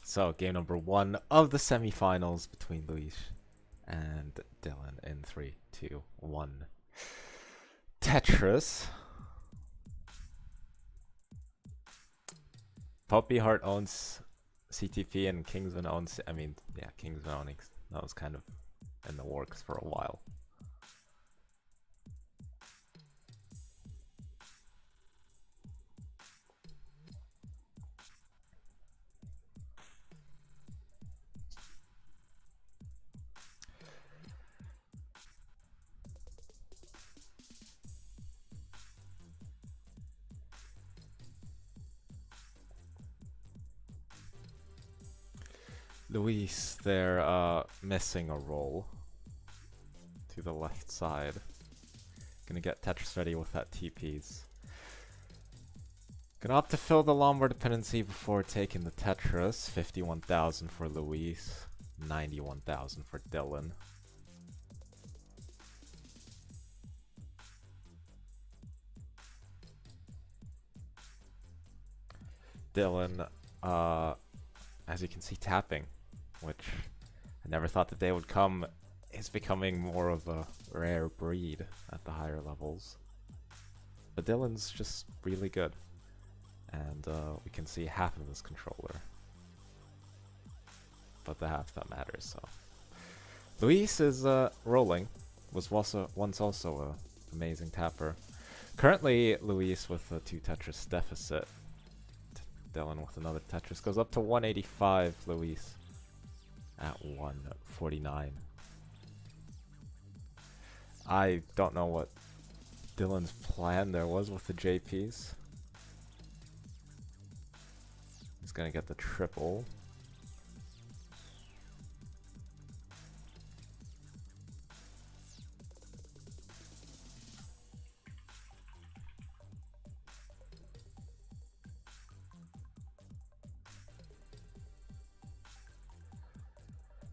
So, game number 1 of the semifinals between Luis and Dylan in 3, 2, 1. Tetris. Poppy Heart owns CTP and Kingsman owns... Kingsman owning... That was kind of in the works for a while. Luis, they're missing a roll to the left side. Gonna get Tetris ready with that TPs. Gonna opt to fill the Lombard dependency before taking the Tetris. 51,000 for Luis, 91,000 for Dylan. Dylan, as you can see, tapping, which I never thought the day would come, is becoming more of a rare breed at the higher levels. But Dylan's just really good, and we can see half of his controller, but the half that matters. So Luis is rolling, was once also an amazing tapper. Currently Luis with a 2 Tetris deficit. Dylan with another Tetris goes up to 185. Luis at 149. I don't know what Dylan's plan there was with the JPs. He's gonna get the triple.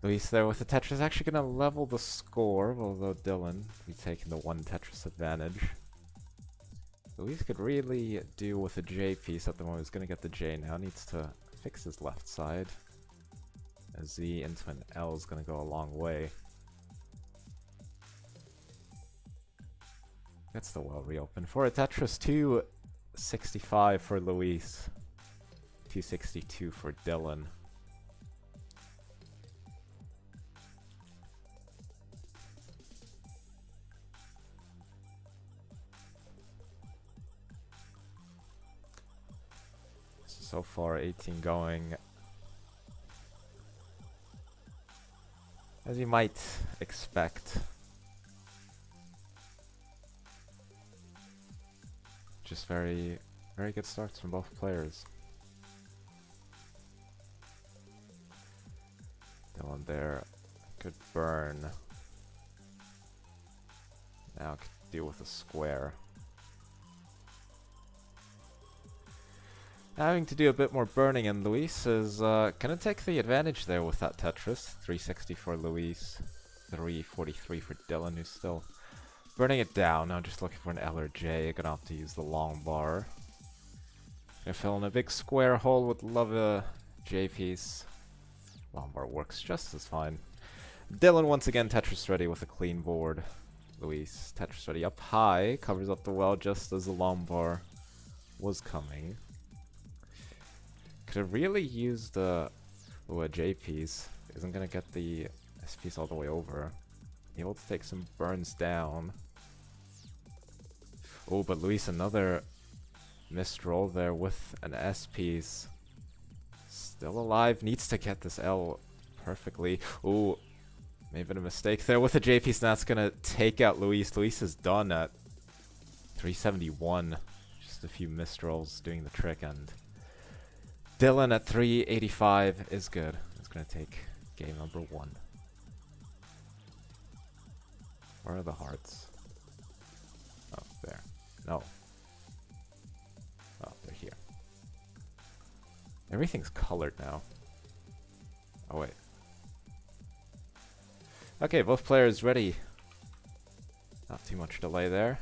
Luis there with the Tetris, actually going to level the score, although Dylan be taking the 1 Tetris advantage. Luis could really do with a J piece at the moment. He's going to get the J now. Needs to fix his left side. A Z into an L is going to go a long way. Gets the well reopened for a Tetris. 265 for Luis. 262 for Dylan. So far, 18 going. As you might expect. Just very good starts from both players. Dylan there, good burn. Now could deal with a square. Having to do a bit more burning, and Luis is gonna take the advantage there with that Tetris. 360 for Luis, 343 for Dylan, who's still burning it down. Now just looking for an L or J. Gonna have to use the long bar. Gonna fill in a big square hole with love a J piece. Long bar works just as fine. Dylan once again Tetris ready with a clean board. Luis Tetris ready up high, covers up the well just as the long bar was coming. Could have really used a J piece. Isn't gonna get the S piece all the way over. Able to take some burns down. Oh, but Luis another missed roll there with an S piece. Still alive. Needs to get this L perfectly. Oh, may have been a mistake there with a J piece. And that's gonna take out Luis. Luis is done at 371. Just a few missed rolls doing the trick, and Dylan at 385 is good. It's going to take game number 1. Where are the hearts? Oh, there. No. Oh, they're here. Everything's colored now. Oh, wait. Okay, both players ready. Not too much delay there.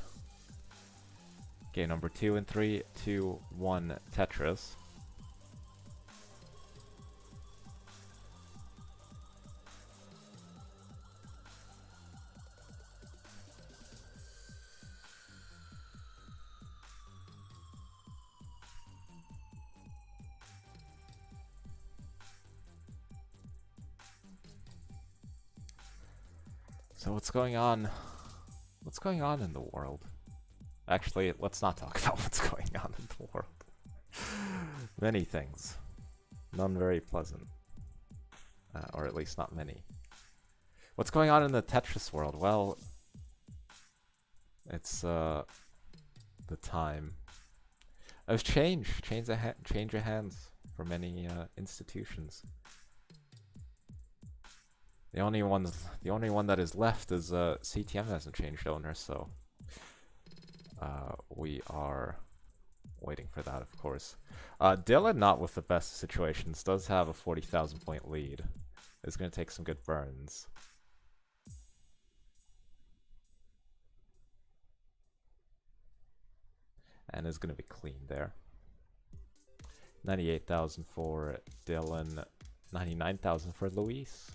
Game number 2 in 3, 2, 1, Tetris. So what's going on? What's going on in the world? Actually, let's not talk about what's going on in the world. Many things. None very pleasant. Or at least not many. What's going on in the Tetris world? Well, it's the time of change. Change of hands for many institutions. The only one that is left is CTM hasn't changed owner, so we are waiting for that, of course. Dillan, not with the best situations, does have a 40,000 point lead. Is going to take some good burns. And is going to be clean there. 98,000 for Dillan, 99,000 for Luis.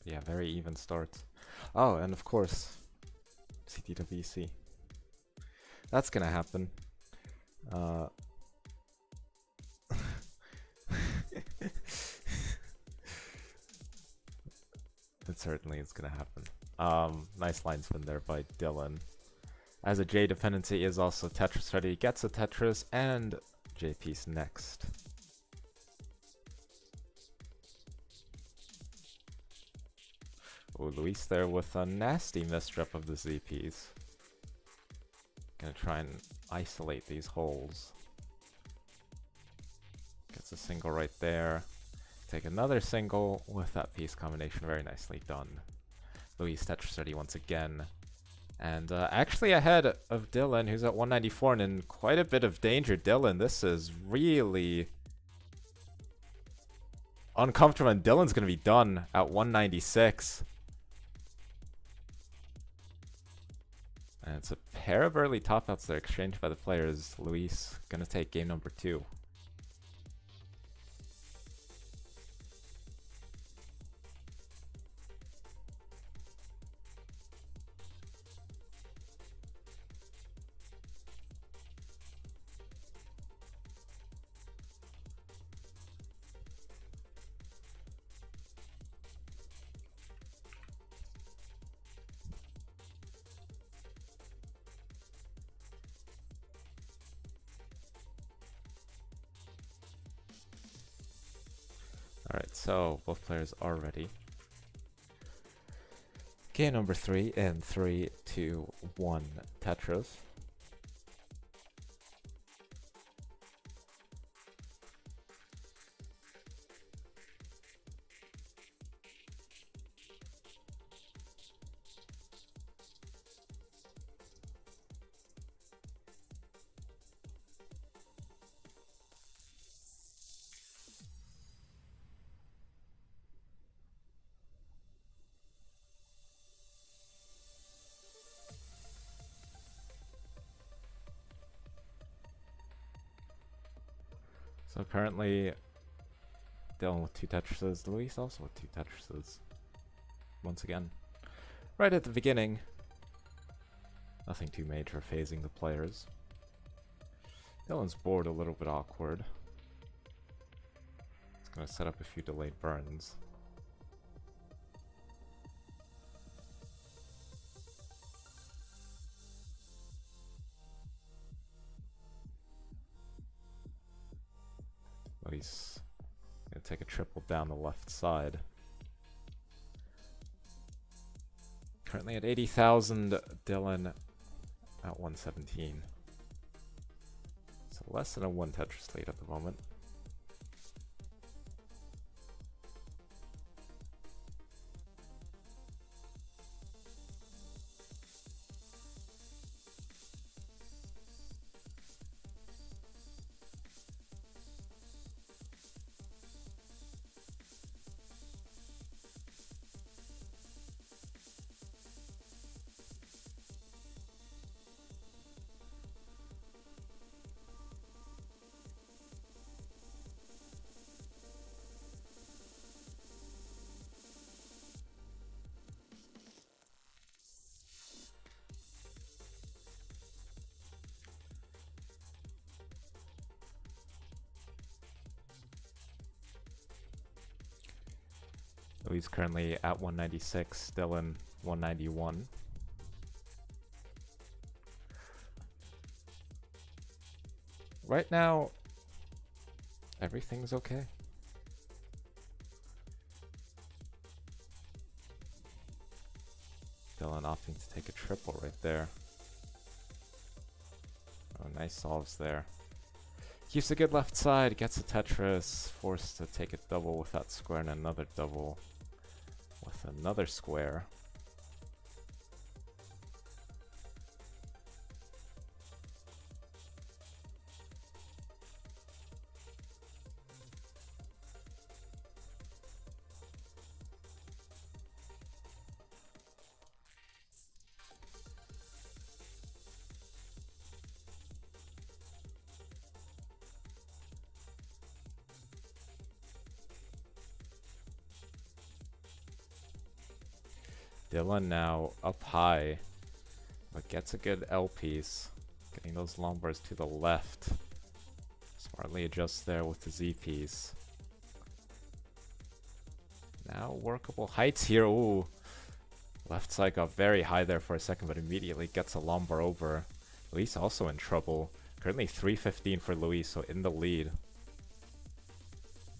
Yeah, very even start. Oh, and of course, CTWC. That's gonna happen. It certainly is gonna happen. Nice line spin there by Dillan. As a J dependency is also Tetris ready, gets a Tetris and J piece next. Oh, Luis there with a nasty misstrip of the Z piece. Gonna try and isolate these holes. Gets a single right there. Take another single with that piece combination. Very nicely done. Luis Tetris ready once again. And actually ahead of Dillan, who's at 194 and in quite a bit of danger. Dillan, this is really uncomfortable, and Dillan's going to be done at 196. And it's a pair of early top outs that are exchanged by the players. Luis going to take game number 2. Alright, so both players are ready. Game number 3 in 3, 2, 1, Tetris. So currently, Dylan with 2 Tetrises, Luis also with 2 Tetrises. Once again, right at the beginning. Nothing too major phasing the players. Dylan's board a little bit awkward. He's gonna set up a few delayed burns. But he's gonna take a triple down the left side. Currently at 80,000, Dillan at 117. So less than a 1 Tetris lead at the moment. Luis currently at 196, Dillan 191. Right now, everything's okay. Dillan opting to take a triple right there. Oh, nice solves there. Keeps a good left side, gets a Tetris, forced to take a double with that square and another double with another square. Dillan now up high, but gets a good L piece. Getting those long bars to the left. Smartly adjusts there with the Z piece. Now workable heights here. Ooh. Left side got very high there for a second, but immediately gets a long bar over. Luis also in trouble. Currently 315 for Luis, so in the lead.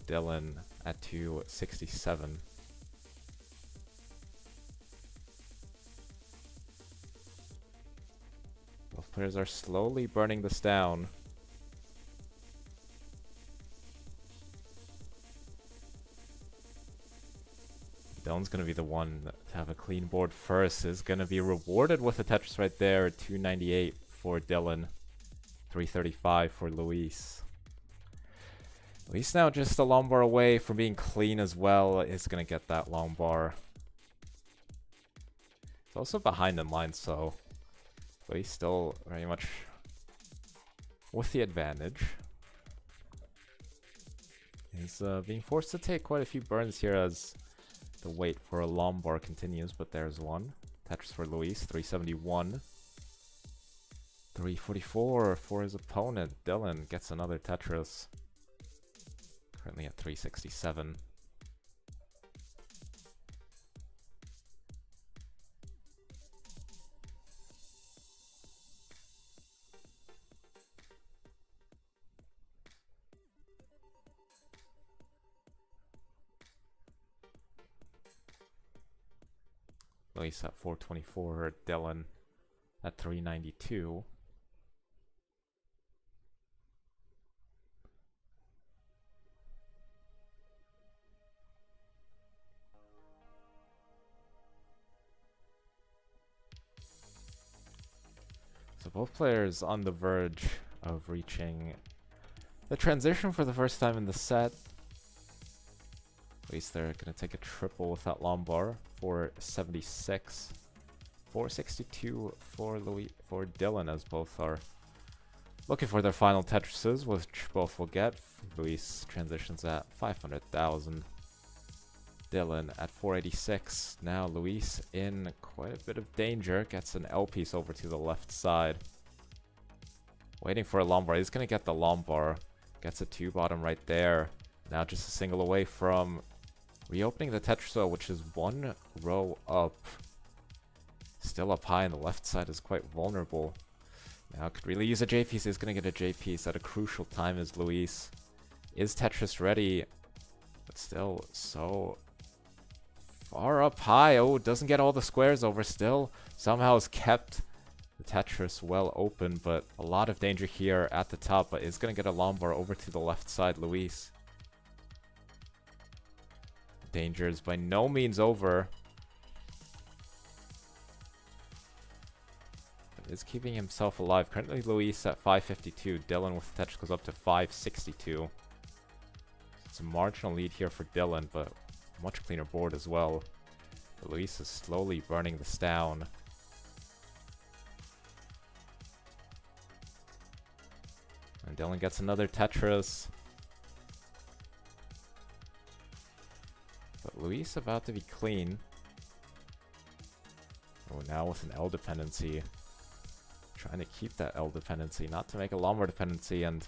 Dillan at 267. Both players are slowly burning this down. Dillan's going to be the one to have a clean board first. Is going to be rewarded with a Tetris right there. 298 for Dillan. 335 for Luis. Luis now just a long bar away from being clean as well. Is going to get that long bar. It's also behind in line, so Luis still very much with the advantage. He's being forced to take quite a few burns here as the wait for a long bar continues, but there's one. Tetris for Luis, 371. 344 for his opponent. Dillan gets another Tetris. Currently at 367. Luis at 424, Dillan at 392. So both players on the verge of reaching the transition for the first time in the set. At least they're going to take a triple with that long bar. 476. 462 for Dillan, as both are looking for their final Tetrises, which both will get. Luis transitions at 500,000. Dillan at 486. Now Luis in quite a bit of danger. Gets an L piece over to the left side. Waiting for a long bar. He's going to get the long bar. Gets a 2 bottom right there. Now just a single away from reopening the Tetris, which is 1 row up. Still up high, and the left side is quite vulnerable. Now could really use a J piece. He's going to get a J piece at a crucial time as Luis is Tetris ready. But still so far up high. Oh, doesn't get all the squares over still. Somehow has kept the Tetris well open, but a lot of danger here at the top. But is going to get a long bar over to the left side, Luis. Danger is by no means over. But is keeping himself alive. Currently Luis at 552. Dillan with the Tetris goes up to 562. It's a marginal lead here for Dillan, but much cleaner board as well. But Luis is slowly burning this down. And Dillan gets another Tetris. But Luis about to be clean. Oh, now with an L dependency. Trying to keep that L dependency, not to make a long bar dependency, and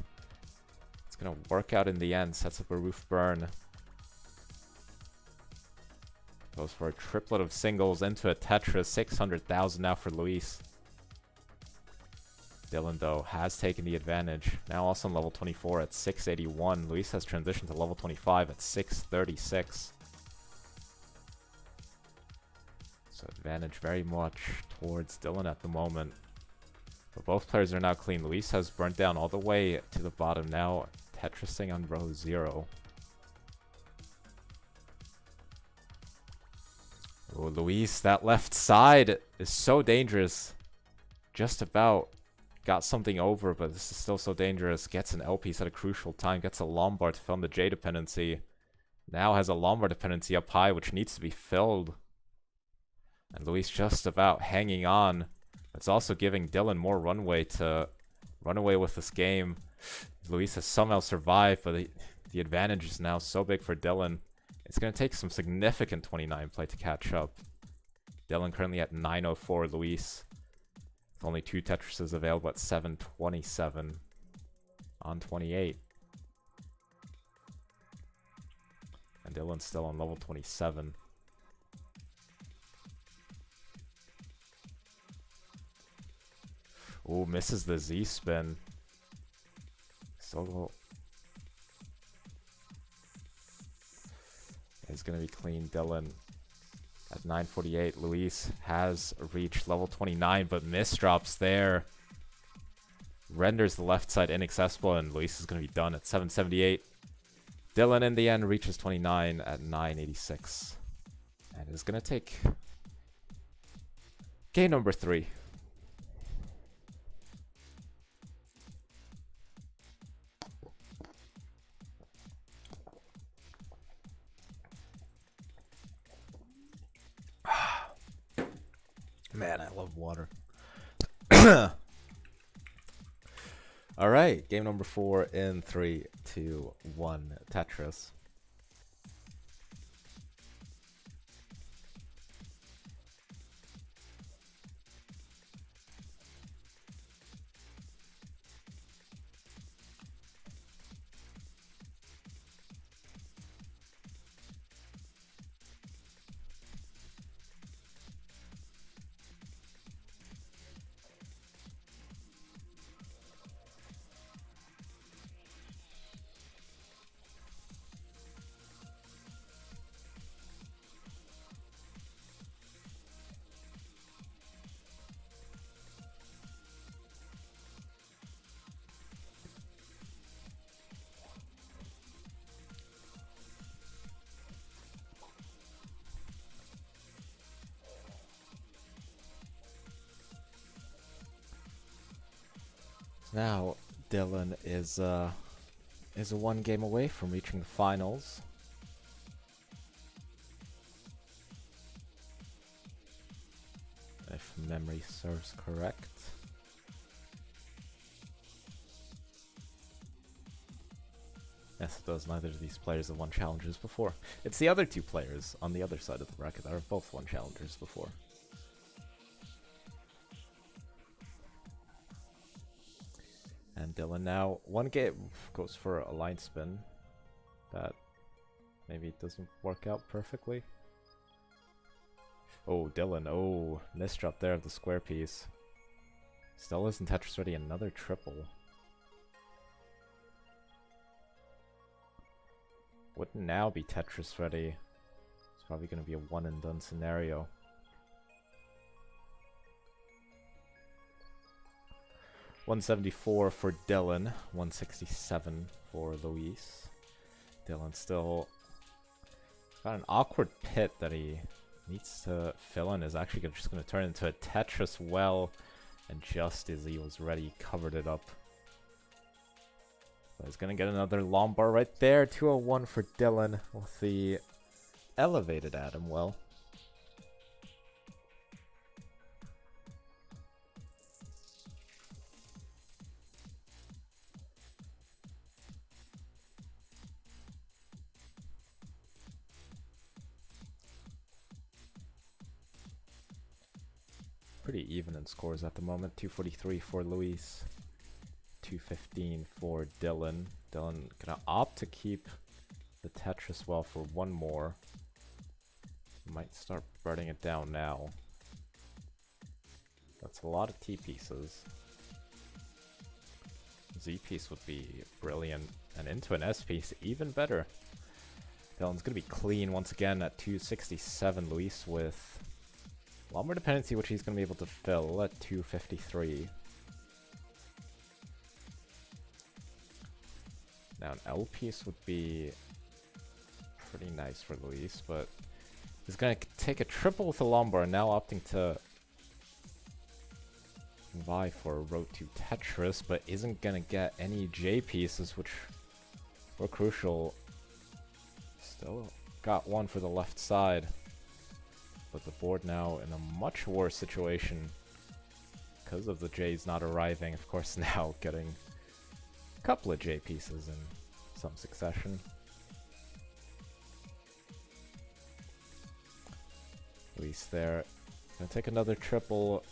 it's going to work out in the end. Sets up a roof burn. Goes for a triplet of singles into a Tetris. 600,000 now for Luis. Dillan, though, has taken the advantage. Now also on level 24 at 681. Luis has transitioned to level 25 at 636. So advantage very much towards Dillan at the moment. But both players are now clean. Luis has burnt down all the way to the bottom. Now Tetrising on row 0. Oh, Luis, that left side is so dangerous. Just about got something over, but this is still so dangerous. Gets an L piece at a crucial time. Gets a Lombard to fill in the J dependency. Now has a Lombard dependency up high, which needs to be filled. And Luis just about hanging on. It's also giving Dillan more runway to run away with this game. Luis has somehow survived, but the advantage is now so big for Dillan. It's going to take some significant 29 play to catch up. Dillan currently at 904, Luis with only 2 Tetrises available at 727 on 28. And Dillan's still on level 27. Ooh, misses the Z-spin. Solo is going to be clean. Dillan at 948. Luis has reached level 29, but misdrops there. Renders the left side inaccessible, and Luis is going to be done at 778. Dillan in the end reaches 29 at 986. And is going to take game number 3. Man, I love water. All right, game number 4 in 3, 2, 1, Tetris. Now, Dillan is a 1 game away from reaching the finals. If memory serves correct. Yes, it does. Neither of these players have won challengers before. It's the other 2 players on the other side of the bracket that have both won challengers before. And Dillan now, 1 game goes for a line spin that maybe doesn't work out perfectly. Oh, Dillan, oh, misdrop there of the square piece. Still isn't Tetris ready, another triple. Wouldn't now be Tetris ready. It's probably going to be a one and done scenario. $174 for Dillan, 167 for Luis. Dillan still got an awkward pit that he needs to fill in. Is actually just going to turn into a Tetris well, and just as he was ready, covered it up. So he's going to get another Lombard right there. 201 for Dillan with the elevated Adam well. Pretty even in scores at the moment. 243 for Luis, 215 for Dillan. Dillan gonna opt to keep the Tetris well for one more. might start burning it down now. That's a lot of T pieces. Z piece would be brilliant, and into an S piece, even better. Dillan's gonna be clean once again at 267. Luis with a lot more dependency, which he's gonna be able to fill at 253. Now an L piece would be pretty nice for Luis, but he's gonna take a triple with a Lombard, now opting to vie for a row 2 Tetris, but isn't gonna get any J pieces, which were crucial. Still got one for the left side, but the board now in a much worse situation because of the J's not arriving. Of course, now getting a couple of J pieces in some succession. Luis there, gonna take another triple.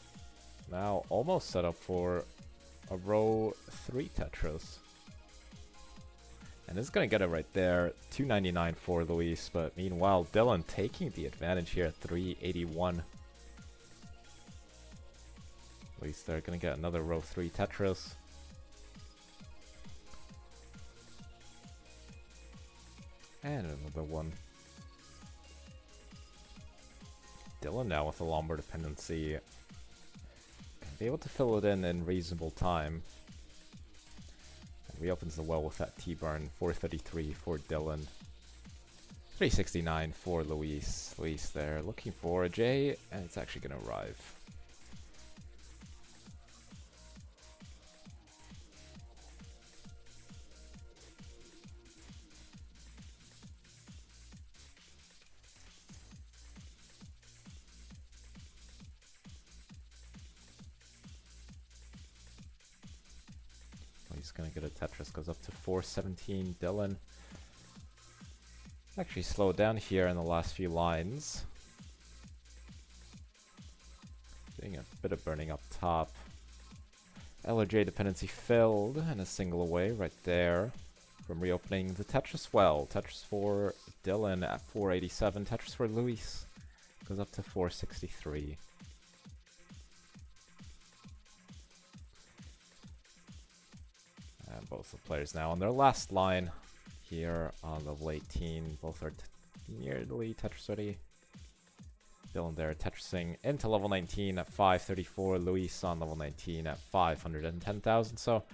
Now almost set up for a row 3 Tetris. And is going to get it right there. 299 for Luis, but meanwhile Dillan taking the advantage here at 381. Luis there going to get another row 3 Tetris. And another one. Dillan now with a Lombard dependency. Be able to fill it in reasonable time. And reopens the well with that T-burn. 433 for Dillan. 369 for Luis. Luis there looking for a J, and it's actually going to arrive. He's gonna get a Tetris, goes up to 417. Dillan actually slowed down here in the last few lines. Doing a bit of burning up top. LRJ dependency filled and a single away right there from reopening the Tetris well. Tetris for Dillan at 487. Tetris for Luis goes up to 463. And both the players now on their last line here on level 18. Both are nearly Tetris ready. Dillan there Tetrising into level 19 at 534. Luis on level 19 at 510,000. So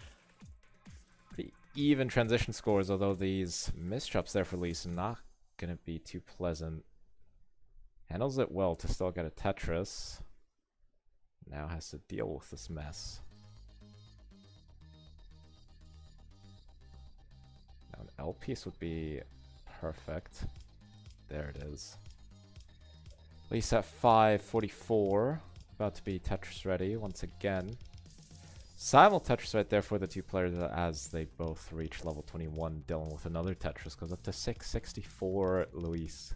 pretty even transition scores, although these misdrops there for Luis are not going to be too pleasant. Handles it well to still get a Tetris. Now has to deal with this mess. Now an L piece would be perfect. There it is. Luis at 544. About to be Tetris ready once again. Simul Tetris right there for the two players as they both reach level 21. Dillan with another Tetris goes up to 664. Luis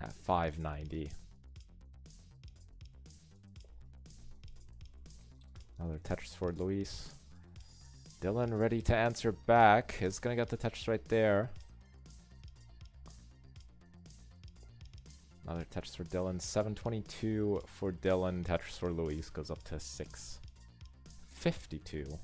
at 590. Another Tetris for Luis. Dillan ready to answer back. Is going to get the Tetris right there. Another Tetris for Dillan. 722 for Dillan. Tetris for Luis goes up to 652.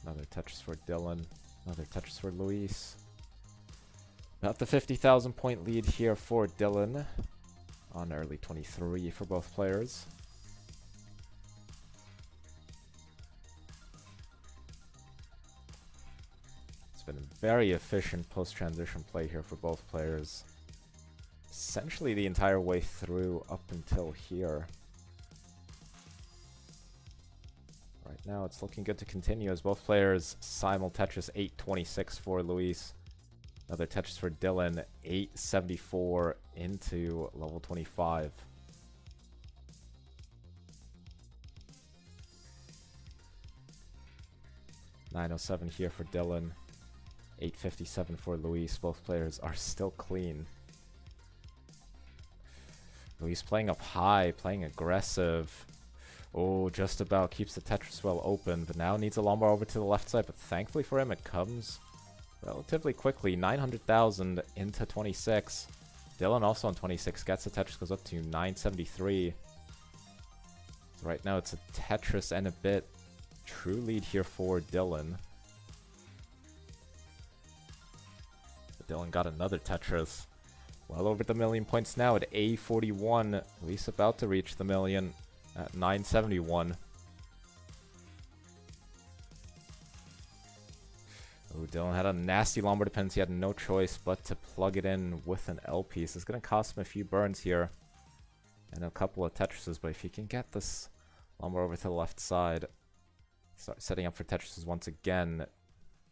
Another Tetris for Dillan. Another Tetris for Luis. About the 50,000 point lead here for Dillan on early 23 for both players. It's been a very efficient post-transition play here for both players. Essentially the entire way through up until here. Right now it's looking good to continue as both players simul Tetris. 826 for Luis. Another Tetris for Dillan. 874 into level 25. $907 here for Dillan. 857 for Luis. Both players are still clean. Luis playing up high, playing aggressive. Oh, just about keeps the Tetris well open, but now needs a lumbar over to the left side, but thankfully for him, it comes relatively quickly. 900,000 into 26. Dillan also on 26, gets the Tetris, goes up to 973. So right now it's a Tetris and a bit. True lead here for Dillan. But Dillan got another Tetris. Well over the million points now at A41. Luis about to reach the million at 971. Oh, Dillan had a nasty lumbar dependency. He had no choice but to plug it in with an L piece. It's going to cost him a few burns here and a couple of Tetrises, but if he can get this lumbar over to the left side, start setting up for Tetrises once again.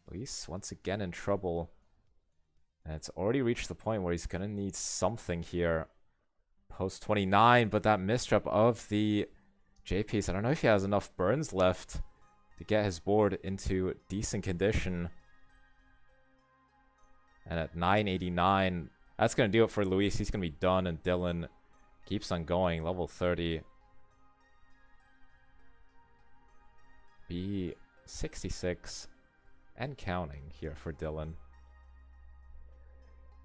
Luis once again in trouble. And it's already reached the point where he's going to need something here. Post 29, but that misstep of the J piece. I don't know if he has enough burns left to get his board into decent condition. And at 989, that's going to do it for Luis. He's going to be done, and Dillan keeps on going. Level 30. B66 and counting here for Dillan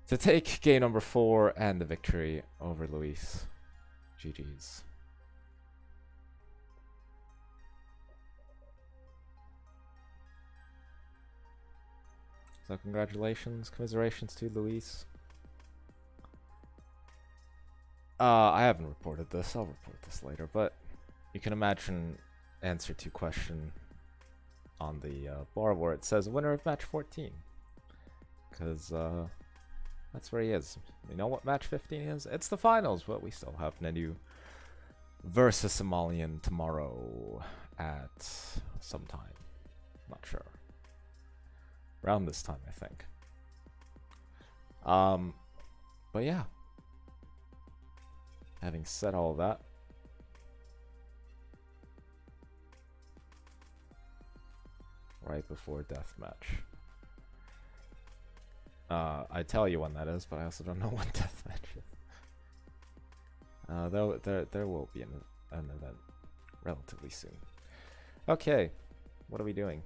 to take game number 4 and the victory over Luis. GG's. So congratulations, commiserations to Luis. I haven't reported this. I'll report this later, but you can imagine answer to question on the bar where it says winner of match 14, because that's where he is. You know what match 15 is? It's the finals, but we still have Nenu versus Somalian tomorrow at some time. Not sure. Around this time, I think. But yeah. Having said all that, right before Deathmatch. I tell you when that is, but I also don't know when Deathmatch is. Though there will be an event relatively soon. Okay, what are we doing?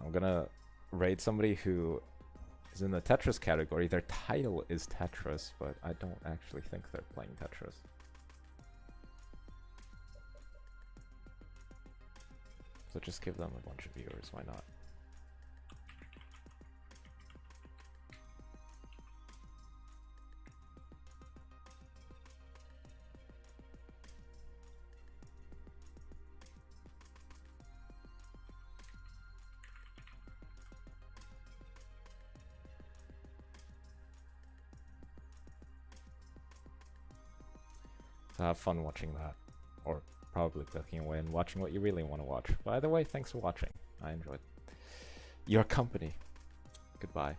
I'm gonna raid somebody who is in the Tetris category. Their title is Tetris, but I don't actually think they're playing Tetris. So just give them a bunch of viewers, why not? So have fun watching that, or probably clicking away and watching what you really want to watch. By the way, thanks for watching. I enjoyed your company. Goodbye.